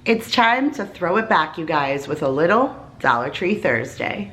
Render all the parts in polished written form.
It's time to throw it back, you guys, with a little Dollar Tree Thursday.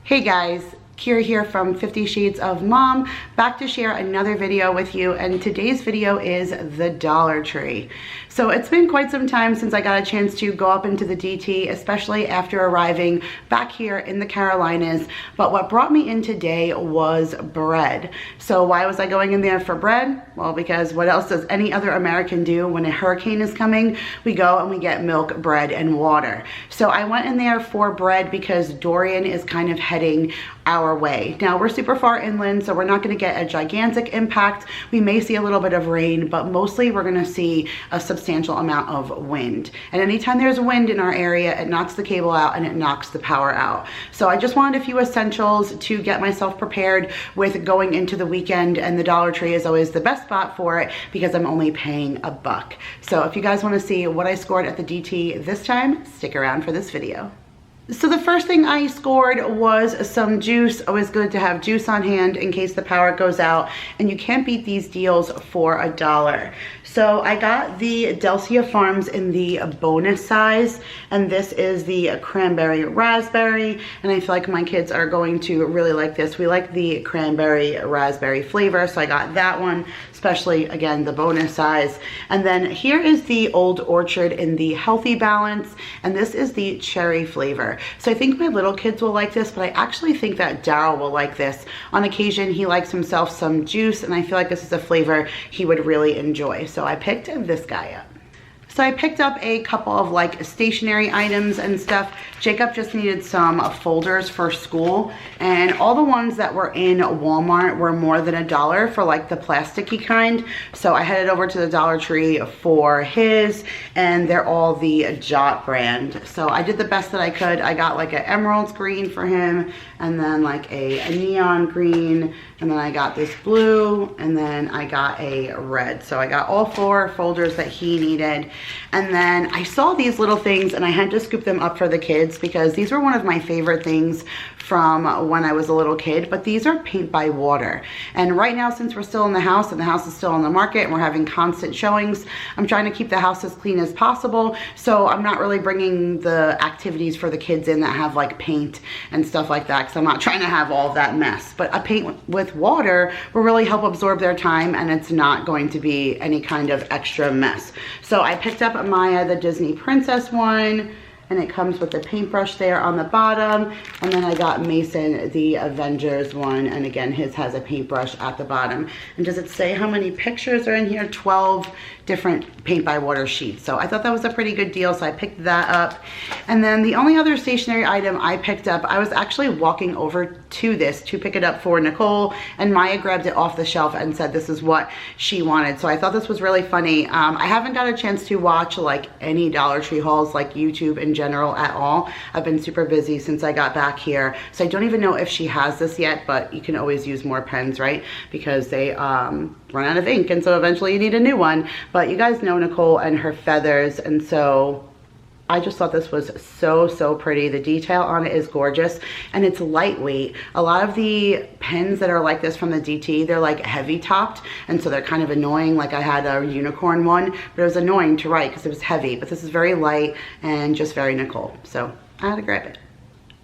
Hey guys, Kira here from 50 Shades of Mom, back to share another video with you, and today's video is the Dollar Tree. So it's been quite some time since I got a chance to go up into the DT, especially after arriving back here in the Carolinas, but what brought me in today was bread. So why was I going in there for bread? Well, because what else does any other American do when a hurricane is coming? We go and we get milk, bread, and water. So I went in there for bread because Dorian is kind of heading our way. Now we're super far inland, so we're not going to get a gigantic impact. We may see a little bit of rain, but mostly we're going to see a substantial amount of wind. And anytime there's wind in our area, it knocks the cable out and it knocks the power out. So I just wanted a few essentials to get myself prepared with going into the weekend, and the Dollar Tree is always the best spot for it because I'm only paying $1. So if you guys want to see what I scored at the DT this time, stick around for this video. So the first thing I scored was some juice. Always good to have juice on hand in case the power goes out, and you can't beat these deals for $1. So I got the Delcia Farms in the bonus size, and this is the cranberry raspberry, and I feel like my kids are going to really like this. We like the cranberry raspberry flavor, so I got that one, especially again the bonus size. And then here is the Old Orchard in the healthy balance, and this is the cherry flavor. So I think my little kids will like this, but I actually think that Daryl will like this. On occasion, he likes himself some juice, and I feel like this is a flavor he would really enjoy. So I picked this guy up. So I picked up a couple of like stationery items and stuff. Jacob just needed some folders for school, and all the ones that were in Walmart were more than $1 for like the plasticky kind. So I headed over to the Dollar Tree for his, and they're all the Jot brand. So I did the best that I could. I got like an emerald green for him, and then like a neon green, and then I got this blue, and then I got a red. So I got all 4 folders that he needed. And then I saw these little things and I had to scoop them up for the kids because these were one of my favorite things from when I was a little kid, but these are paint by water. And right now, since we're still in the house and the house is still on the market and we're having constant showings, I'm trying to keep the house as clean as possible. So I'm not really bringing the activities for the kids in that have like paint and stuff like that, because I'm not trying to have all that mess. But a paint with water will really help absorb their time, and it's not going to be any kind of extra mess. So I picked up Maya, the Disney Princess one, and it comes with the paintbrush there on the bottom. And then I got Mason the Avengers one, and again, his has a paintbrush at the bottom. And does it say how many pictures are in here? 12 different paint by water sheets. So I thought that was a pretty good deal, so I picked that up. And then the only other stationery item I picked up, I was actually walking over to this to pick it up for Nicole, and Maya grabbed it off the shelf and said this is what she wanted. So I thought this was really funny. I haven't got a chance to watch like any Dollar Tree hauls, like YouTube in general at all. I've been super busy since I got back here, so I don't even know if she has this yet, but you can always use more pens, right? Because they run out of ink, and so eventually you need a new one. But you guys know Nicole and her feathers, and so I just thought this was so pretty. The detail on it is gorgeous, and it's lightweight. A lot of the pens that are like this from the DT, they're like heavy topped, and so they're kind of annoying. Like I had a unicorn one, but it was annoying to write because it was heavy. But this is very light and just very Nicole, so I had to grab it.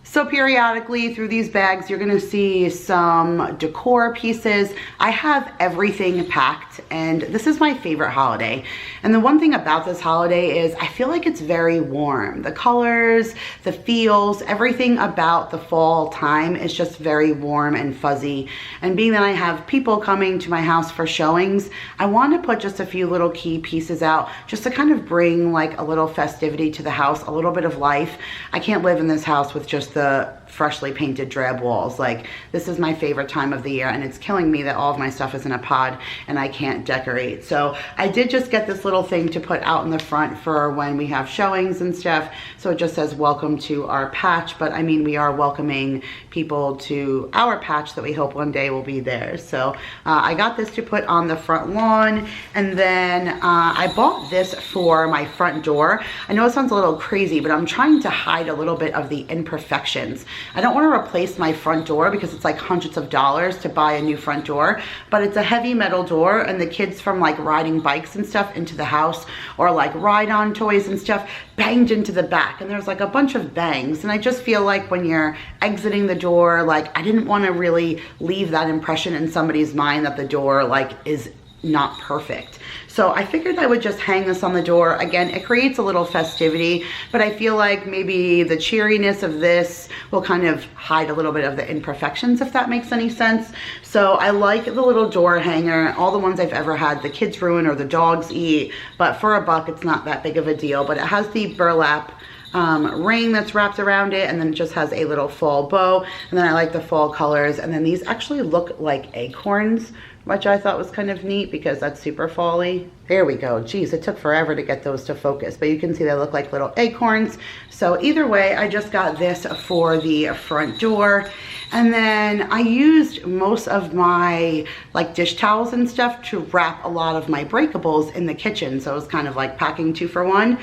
So periodically through these bags, you're gonna see some decor pieces. I have everything packed, and this is my favorite holiday. And the one thing about this holiday is I feel like it's very warm. The colors, the feels, everything about the fall time is just very warm and fuzzy. And being that I have people coming to my house for showings, I want to put just a few little key pieces out just to kind of bring like a little festivity to the house, a little bit of life. I can't live in this house with just the freshly painted drab walls. Like, this is my favorite time of the year, and it's killing me that all of my stuff is in a pod and I can't decorate. So I did just get this little thing to put out in the front for when we have showings and stuff. So it just says welcome to our patch, but I mean, we are welcoming people to our patch that we hope one day will be there. So I got this to put on the front lawn, and then I bought this for my front door. I know it sounds a little crazy, but I'm trying to hide a little bit of the imperfection imperfections. I don't want to replace my front door because it's like hundreds of dollars to buy a new front door, but it's a heavy metal door, and the kids from like riding bikes and stuff into the house, or like ride-on toys and stuff, banged into the back, and there's like a bunch of bangs, and I just feel like when you're exiting the door, like I didn't want to really leave that impression in somebody's mind that the door like is not perfect. So I figured I would just hang this on the door. Again, it creates a little festivity, but I feel like maybe the cheeriness of this will kind of hide a little bit of the imperfections, if that makes any sense. So I like the little door hanger. All the ones I've ever had, the kids ruin or the dogs eat, but for $1, it's not that big of a deal. But it has the burlap ring that's wrapped around it, and then it just has a little fall bow, and then I like the fall colors, and then these actually look like acorns, which I thought was kind of neat because that's super fall-y. There we go. Geez, it took forever to get those to focus, but you can see they look like little acorns. So either way, I just got this for the front door. And then I used most of my like dish towels and stuff to wrap a lot of my breakables in the kitchen. So it was kind of like packing 2 for 1.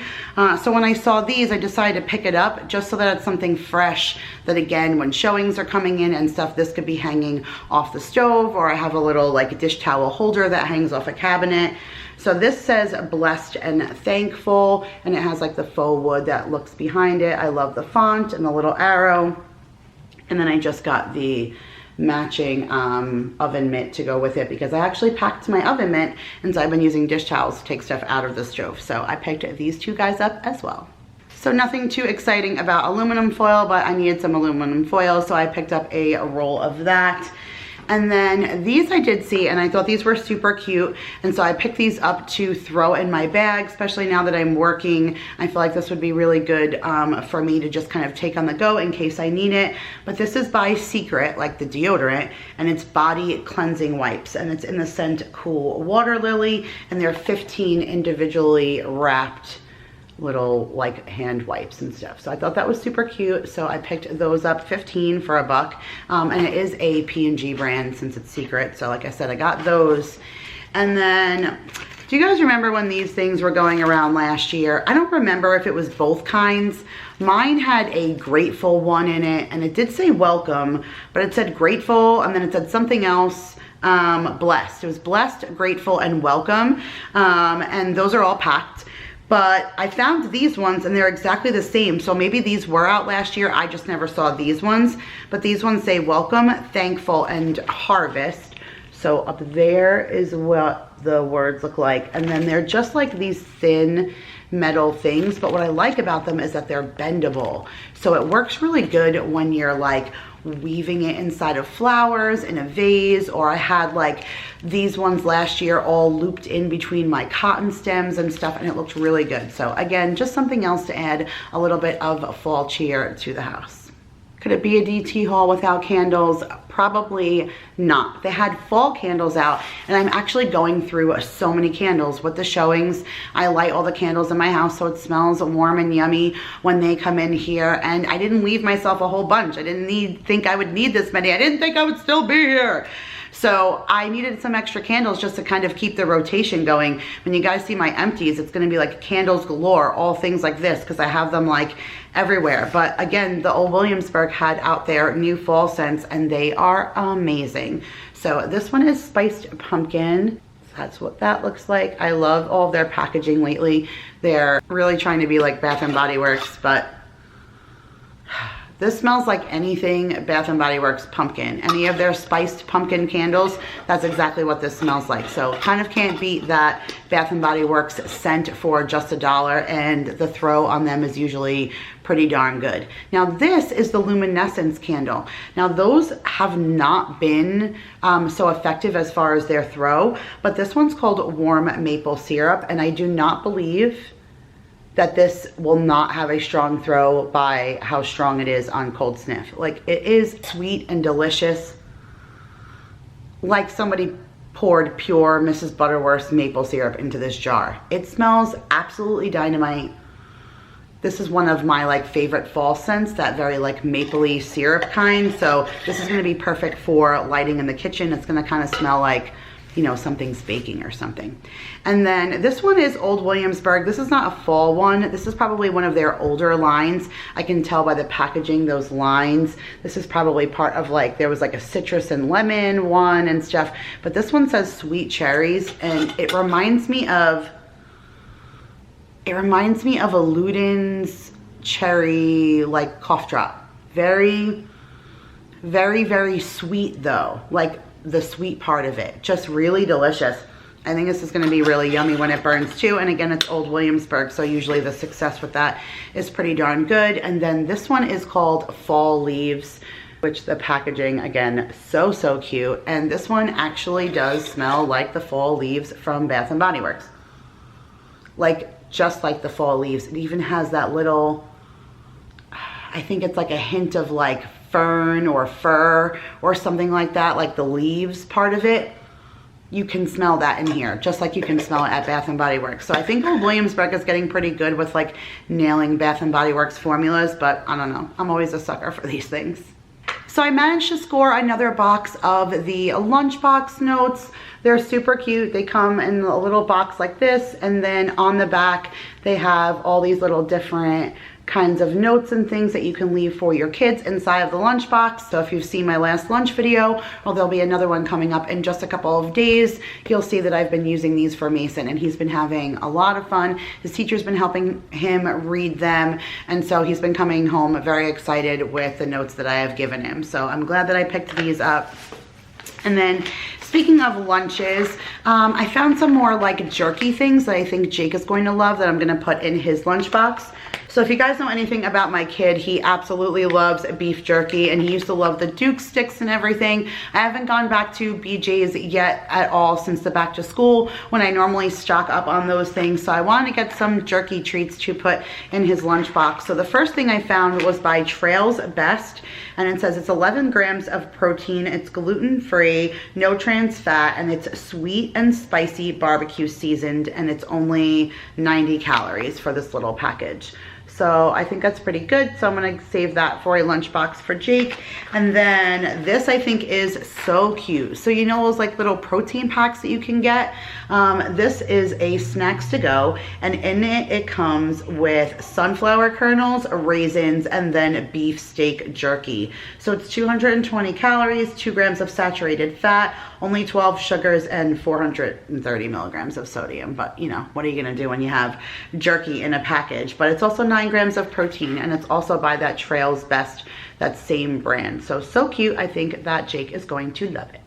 So when I saw these, I decided to pick it up just so that it's something fresh that, again, when showings are coming in and stuff, this could be hanging off the stove, or I have a little like dish towel holder that hangs off a cabinet. So this says blessed and thankful, and it has like the faux wood that looks behind it. I love the font and the little arrow. And then I just got the matching oven mitt to go with it because I actually packed my oven mitt, and so I've been using dish towels to take stuff out of the stove. So I picked these 2 guys up as well. So nothing too exciting about aluminum foil, but I needed some aluminum foil, so I picked up a roll of that. And then these I did see, and I thought these were super cute, and so I picked these up to throw in my bag, especially now that I'm working. I feel like this would be really good for me to just kind of take on the go in case I need it. But this is by Secret, like the deodorant, and it's body cleansing wipes, and it's in the scent Cool Water Lily, and they're 15 individually wrapped little like hand wipes and stuff. So I thought that was super cute, so I picked those up, 15 for $1. And it is a P&G brand since it's Secret, so like I said, I got those. And then, do you guys remember when these things were going around last year? I don't remember if it was both kinds. Mine had a grateful one in it, and it did say welcome, but it said grateful, and then it said something else, blessed. It was blessed, grateful, and welcome, and those are all packed. But I found these ones, and they're exactly the same. So maybe these were out last year. I just never saw these ones. But these ones say welcome, thankful, and harvest. So up there is what the words look like. And then they're just like these thin metal things. But what I like about them is that they're bendable. So it works really good when you're like weaving it inside of flowers in a vase, or I had like these ones last year all looped in between my cotton stems and stuff, and it looked really good. So again, just something else to add a little bit of fall cheer to the house. Could it be a DT haul without candles? Probably not. They had fall candles out, and I'm actually going through so many candles with the showings. I light all the candles in my house so it smells warm and yummy when they come in here, and I didn't leave myself a whole bunch. I didn't think I would need this many. I didn't think I would still be here. So I needed some extra candles just to kind of keep the rotation going. When you guys see my empties, it's gonna be like candles galore, all things like this, because I have them like everywhere. But again, the old Williamsburg had out their new fall scents, and they are amazing. So this one is spiced pumpkin. That's what that looks like. I love all of their packaging lately. They're really trying to be like Bath and Body Works, but this smells like anything Bath and Body Works pumpkin. Any of their spiced pumpkin candles, that's exactly what this smells like. So kind of can't beat that Bath and Body Works scent for just $1, and the throw on them is usually pretty darn good. Now this is the luminescence candle. Now those have not been so effective as far as their throw, but this one's called warm maple syrup, and I do not believe that this will not have a strong throw by how strong it is on cold sniff. Like, it is sweet and delicious, like somebody poured pure Mrs. Butterworth's maple syrup into this jar. It smells absolutely dynamite. This is one of my like favorite fall scents, that very like mapley syrup kind. So this is gonna be perfect for lighting in the kitchen. It's gonna kind of smell like you know, something's baking or something. And then this one is Old Williamsburg. This is not a fall one. This is probably one of their older lines. I can tell by the packaging, those lines. This is probably part of, like, there was like a citrus and lemon one and stuff. But this one says sweet cherries, and it reminds me of a Luden's cherry, like, cough drop. Very, very, very sweet though. Like, the sweet part of it, just really delicious. I think this is going to be really yummy when it burns too. And again, it's Old Williamsburg, so usually the success with that is pretty darn good. And then this one is called Fall Leaves, which the packaging, again, so cute. And this one actually does smell like the fall leaves from Bath and Body Works. Like, just like the fall leaves. It even has that little, I think it's like a hint of like fern or fir or something like that, like the leaves part of it. You can smell that in here, just like you can smell it at Bath and Body Works. So I think Old Williamsburg is getting pretty good with like nailing Bath and Body Works formulas, but I don't know. I'm always a sucker for these things. So I managed to score another box of the lunchbox notes. They're super cute. They come in a little box like this, and then on the back they have all these little different kinds of notes and things that you can leave for your kids inside of the lunchbox. So if you've seen my last lunch video, well, there'll be another one coming up in just a couple of days. You'll see that I've been using these for Mason, and he's been having a lot of fun. His teacher's been helping him read them, and so he's been coming home very excited with the notes that I have given him. So I'm glad that I picked these up. And then speaking of lunches, I found some more like jerky things that I think Jake is going to love that I'm going to put in his lunchbox. So if you guys know anything about my kid, he absolutely loves beef jerky, and he used to love the Duke sticks and everything. I haven't gone back to BJ's yet at all since the back to school when I normally stock up on those things. So I wanted to get some jerky treats to put in his lunchbox. So the first thing I found was by Trail's Best, and it says it's 11 grams of protein, it's gluten-free, no trans fat, and it's sweet and spicy barbecue seasoned, and it's only 90 calories for this little package. So I think that's pretty good. So I'm gonna save that for a lunchbox for Jake. And then this I think is so cute. So you know those like little protein packs that you can get? This is a snacks to go, and in it, it comes with sunflower kernels, raisins, and then beef steak jerky. So it's 220 calories, 2 grams of saturated fat, only 12 sugars, and 430 milligrams of sodium. But you know, what are you gonna do when you have jerky in a package? But it's also 9 grams of protein, and it's also by that Trail's Best, that same brand. So cute. I think that Jake is going to love it.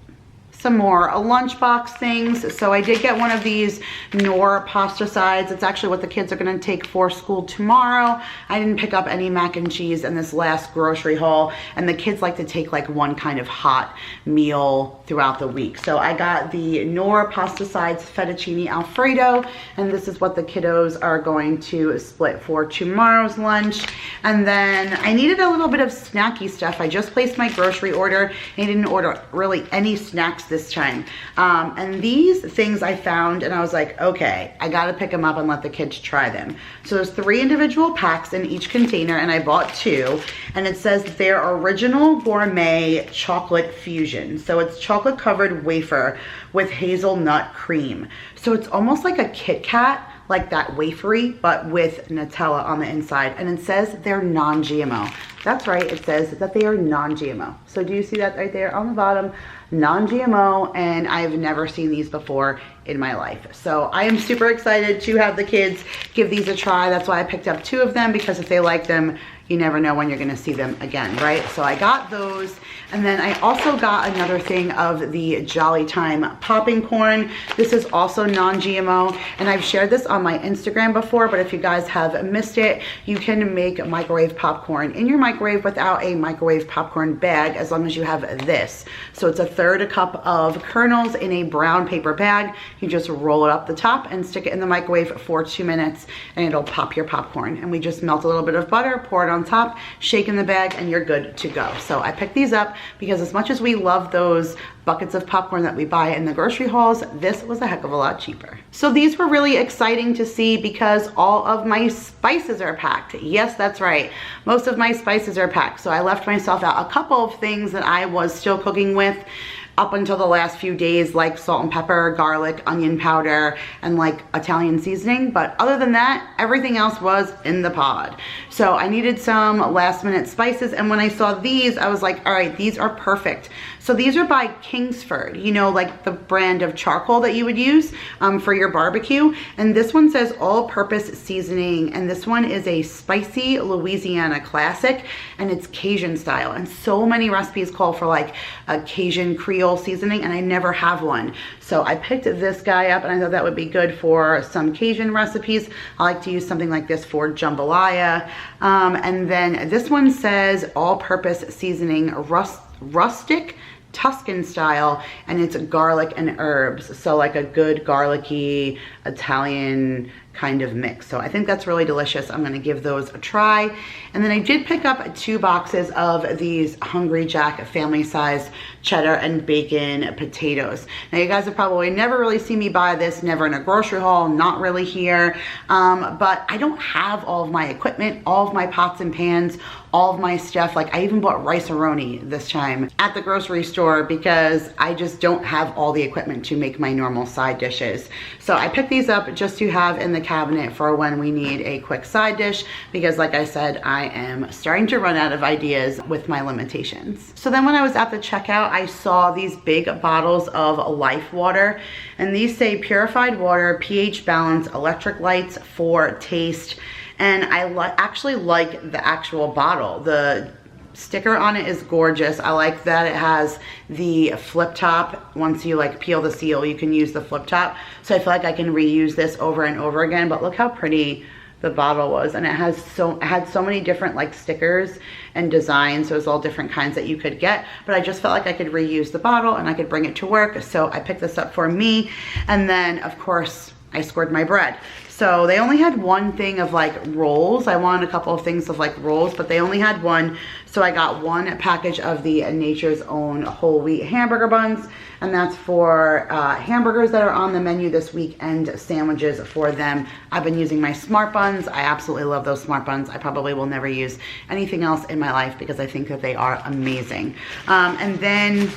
Some more lunchbox things. So I did get one of these Knorr pasta sides. It's actually what the kids are going to take for school tomorrow. I didn't pick up any mac and cheese in this last grocery haul, and the kids like to take like one kind of hot meal throughout the week. So I got the Knorr pasta sides fettuccine alfredo, and this is what the kiddos are going to split for tomorrow's lunch. And then I needed a little bit of snacky stuff. I just placed my grocery order. I didn't order really any snacks this time, and these things I found, and I was like, okay, I gotta pick them up and let the kids try them. So there's 3 individual packs in each container, and I bought 2, and it says they're original gourmet chocolate fusion. So it's chocolate covered wafer with hazelnut cream. So it's almost like a Kit Kat, like that wafery, but with Nutella on the inside. And it says they're non-GMO. That's right, it says that they are non-GMO. So do you see that right there on the bottom? Non-GMO, and I've never seen these before in my life. So I am super excited to have the kids give these a try. That's why I picked up 2 of them, because if they like them, you never know when you're gonna see them again, right? So I got those, and then I also got another thing of the Jolly Time popping corn. This is also non-GMO, and I've shared this on my Instagram before, but if you guys have missed it, you can make microwave popcorn in your microwave without a microwave popcorn bag, as long as you have this. So it's a 1/3 cup of kernels in a brown paper bag. You just roll it up the top and stick it in the microwave for 2 minutes, and it'll pop your popcorn. And we just melt a little bit of butter, pour it on top, shake in the bag, and you're good to go. So I picked these up because as much as we love those buckets of popcorn that we buy in the grocery hauls, this was a heck of a lot cheaper. So these were really exciting to see because all of my spices are packed. Yes, that's right. Most of my spices are packed. So I left myself out a couple of things that I was still cooking with. up until the last few days, like salt and pepper, garlic, onion powder, and like Italian seasoning. But other than that, everything else was in the pod. So I needed some last minute spices, and when I saw these, I was like, all right, these are perfect. So these are by Kingsford, you know, like the brand of charcoal that you would use for your barbecue. And this one says all-purpose seasoning, and this one is a spicy Louisiana classic, and it's Cajun style. And so many recipes call for like a Cajun Creole seasoning, and I never have one. So I picked this guy up, and I thought that would be good for some Cajun recipes. I like to use something like this for jambalaya. And then this one says all-purpose seasoning, rustic Tuscan style, and it's garlic and herbs. So like a good garlicky Italian kind of mix. So I think that's really delicious. I'm gonna give those a try. And then I did pick up 2 boxes of these Hungry Jack family size cheddar and bacon potatoes. Now you guys have probably never really seen me buy this, never in a grocery haul, not really here. But I don't have all of my equipment, all of my pots and pans, all of my stuff. Like I even bought rice-a-roni this time at the grocery store because I just don't have all the equipment to make my normal side dishes. So I picked these up just to have in the cabinet for when we need a quick side dish, because like I said, I am starting to run out of ideas with my limitations. So then when I was at the checkout, I saw these big bottles of Life water, and these say purified water, pH balance, electric lights for taste. And I actually like the actual bottle. The sticker on it is gorgeous. I like that it has the flip top. Once you like peel the seal, you can use the flip top. So I feel like I can reuse this over and over again. But look how pretty the bottle was, and it had so many different like stickers and designs. So it's all different kinds that you could get, but I just felt like I could reuse the bottle and I could bring it to work. So I picked this up for me, and then of course I scored my bread. So they only had one thing of like rolls. I wanted a couple of things of like rolls, but they only had one. So I got 1 package of the Nature's Own whole wheat hamburger buns, and that's for hamburgers that are on the menu this week and sandwiches for them. I've been using my Smart Buns. I absolutely love those Smart Buns. I probably will never use anything else in my life because I think that they are amazing. And then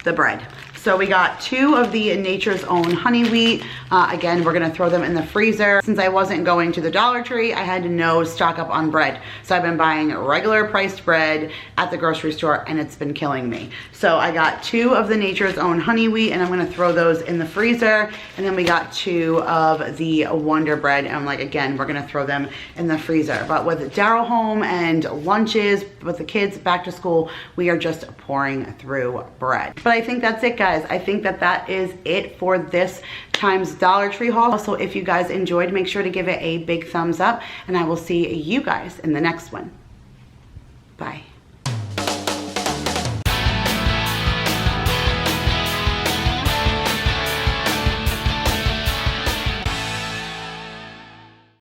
the bread. So we got 2 of the Nature's Own honey wheat. Again, we're gonna throw them in the freezer. Since I wasn't going to the Dollar Tree, I had no stock up on bread. So I've been buying regular priced bread at the grocery store, and it's been killing me. So I got 2 of the Nature's Own honey wheat, and I'm gonna throw those in the freezer. And then we got 2 of the Wonder Bread, and like, again, we're gonna throw them in the freezer. But with Daryl home and lunches with the kids back to school, we are just pouring through bread. But I think that's it, guys. I think that that is it for this time's Dollar Tree haul. So if you guys enjoyed, make sure to give it a big thumbs up, and I will see you guys in the next one. Bye.